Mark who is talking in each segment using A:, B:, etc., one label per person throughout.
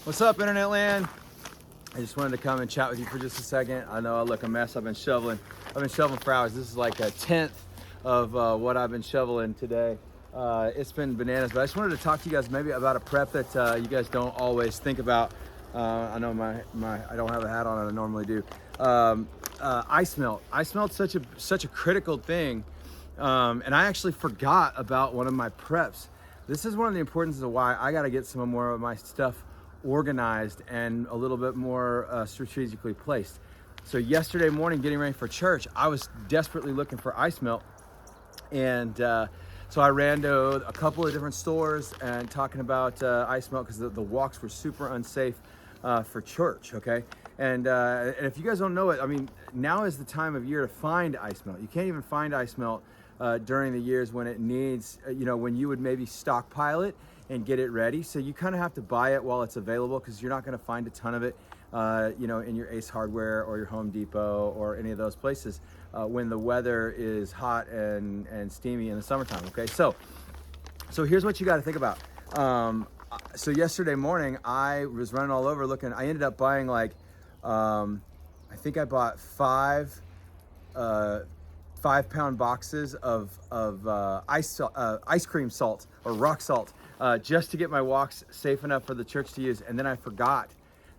A: What's up, internet land? I just wanted to come and chat with you for just a second. I know I look a mess. I've been shoveling for hours. This is like a tenth of what I've been shoveling today. It's been bananas, but I just wanted to talk to you guys maybe about a prep that you guys don't always think about. I know I don't have a hat on, I normally do. Ice melt. Ice melt's such a critical thing, and I actually forgot about one of my preps. This is one of the importances of why I got to get some more of my stuff organized and a little bit more strategically placed. So yesterday morning, getting ready for church, I was desperately looking for ice melt, and so I ran to a couple of different stores and talking about ice melt because the walks were super unsafe for church. Okay, and if you guys don't know it, I mean, now is the time of year to find ice melt. You can't even find ice melt during the years when it needs, when you would maybe stockpile it and get it ready. So you kind of have to buy it while it's available because you're not going to find a ton of it, in your Ace Hardware or your Home Depot or any of those places when the weather is hot and steamy in the summertime. Okay, so here's what you got to think about. So yesterday morning, I was running all over looking. I ended up buying I think I bought five 5-pound boxes of ice cream salt or rock salt just to get my walks safe enough for the church to use. And then I forgot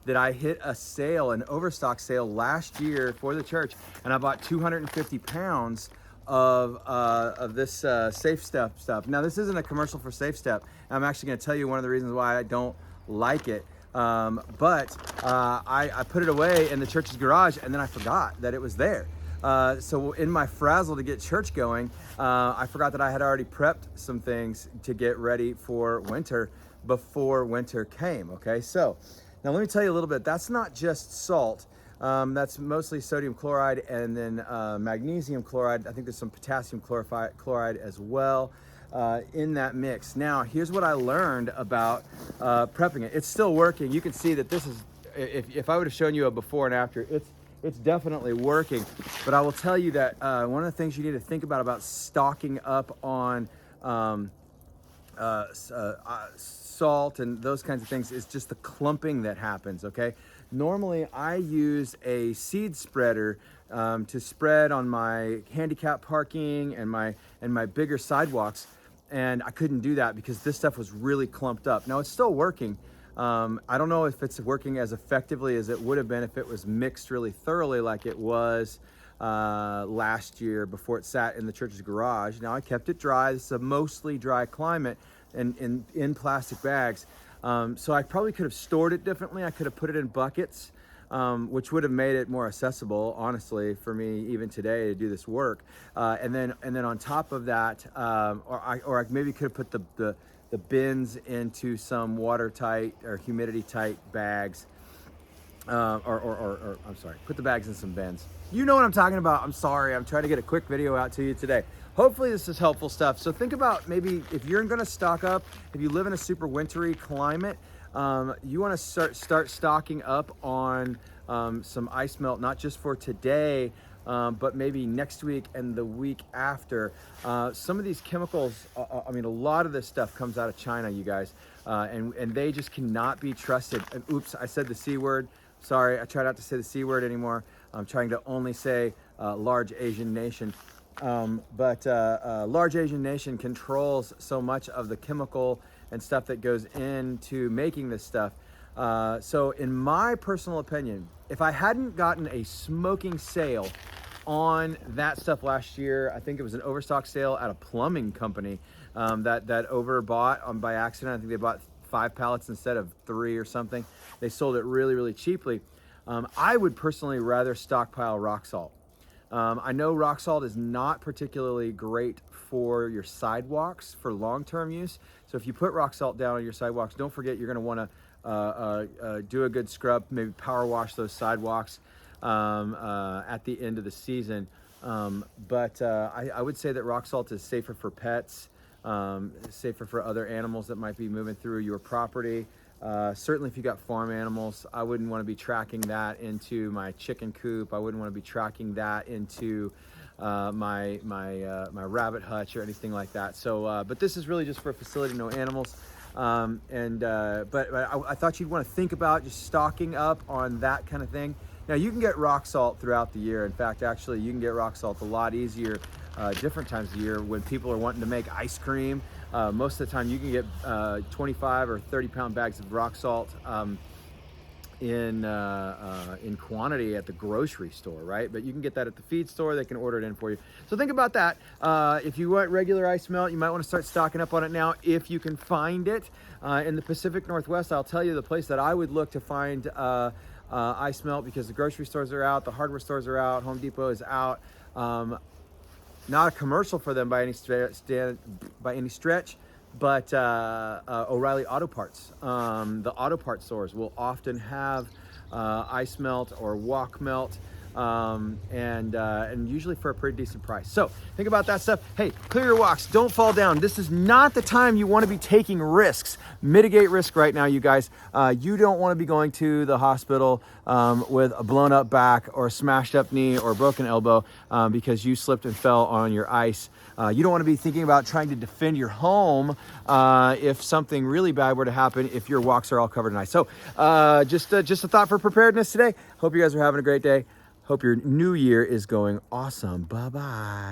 A: that I hit a sale, an overstock sale last year for the church, and I bought 250 pounds of this Safe Step stuff. Now, this isn't a commercial for Safe Step. I'm actually going to tell you one of the reasons why I don't like it. But I put it away in the church's garage, and then I forgot that it was there. So in my frazzle to get church going, I forgot that I had already prepped some things to get ready for winter before winter came. Okay, so now let me tell you a little bit. That's not just salt. That's mostly sodium chloride and then magnesium chloride. I think there's some potassium chloride as well in that mix. Now, here's what I learned about prepping it. It's still working. You can see that this is, if I would have shown you a before and after, it's definitely working. But I will tell you that one of the things you need to think about stocking up on salt and those kinds of things is just the clumping that happens. Okay, normally I use a seed spreader to spread on my handicap parking and my bigger sidewalks, and I couldn't do that because this stuff was really clumped up. Now it's still working. I don't know if it's working as effectively as it would have been if it was mixed really thoroughly like it was last year before it sat in the church's garage. Now I kept it dry. This is a mostly dry climate and in plastic bags. So I probably could have stored it differently. I could have put it in buckets, which would have made it more accessible, honestly, for me even today to do this work. And then on top of that, or I maybe could have put the bins into some watertight or humidity tight bags, or I'm sorry, put the bags in some bins. You know what I'm talking about. I'm sorry, I'm trying to get a quick video out to you today. Hopefully this is helpful stuff. So think about maybe if you're gonna stock up, if you live in a super wintry climate, you wanna start stocking up on some ice melt, not just for today, but maybe next week and the week after. Some of these chemicals, I mean, a lot of this stuff comes out of China, you guys, and they just cannot be trusted. And oops, I said the C word. Sorry, I try not to say the C word anymore. I'm trying to only say large Asian nation. But large Asian nation controls so much of the chemical and stuff that goes into making this stuff. So in my personal opinion, if I hadn't gotten a smoking sale on that stuff last year, I think it was an overstock sale at a plumbing company that overbought by accident. I think they bought 5 pallets instead of 3 or something. They sold it really, really cheaply. I would personally rather stockpile rock salt. I know rock salt is not particularly great for your sidewalks for long-term use. So if you put rock salt down on your sidewalks, don't forget you're going to want to do a good scrub, maybe power wash those sidewalks at the end of the season. But I would say that rock salt is safer for pets, safer for other animals that might be moving through your property. Certainly if you got farm animals, I wouldn't want to be tracking that into my chicken coop. I wouldn't want to be tracking that into my rabbit hutch or anything like that. So, but this is really just for a facility, no animals. But I thought you'd want to think about just stocking up on that kind of thing. Now you can get rock salt throughout the year. In fact, actually, you can get rock salt a lot easier different times of the year when people are wanting to make ice cream. Most of the time, you can get 25 or 30-pound bags of rock salt in quantity at the grocery store, right? But you can get that at the feed store. They can order it in for you. So think about that. If you want regular ice melt, you might want to start stocking up on it now if you can find it. In the Pacific Northwest, I'll tell you the place that I would look to find ice melt, because the grocery stores are out, the hardware stores are out, Home Depot is out. Not a commercial for them by any stretch, but O'Reilly Auto Parts. The auto parts stores will often have ice melt or wok melt, and usually for a pretty decent price. So think about that stuff. Hey, clear your woks. Don't fall down. This is not the time you want to be taking risks. Mitigate risk right now, you guys. You don't want to be going to the hospital with a blown up back or a smashed up knee or a broken elbow because you slipped and fell on your ice. You don't want to be thinking about trying to defend your home if something really bad were to happen, if your woks are all covered in ice. So just a thought for preparedness today. Hope you guys are having a great day. Hope your new year is going awesome. Bye-bye.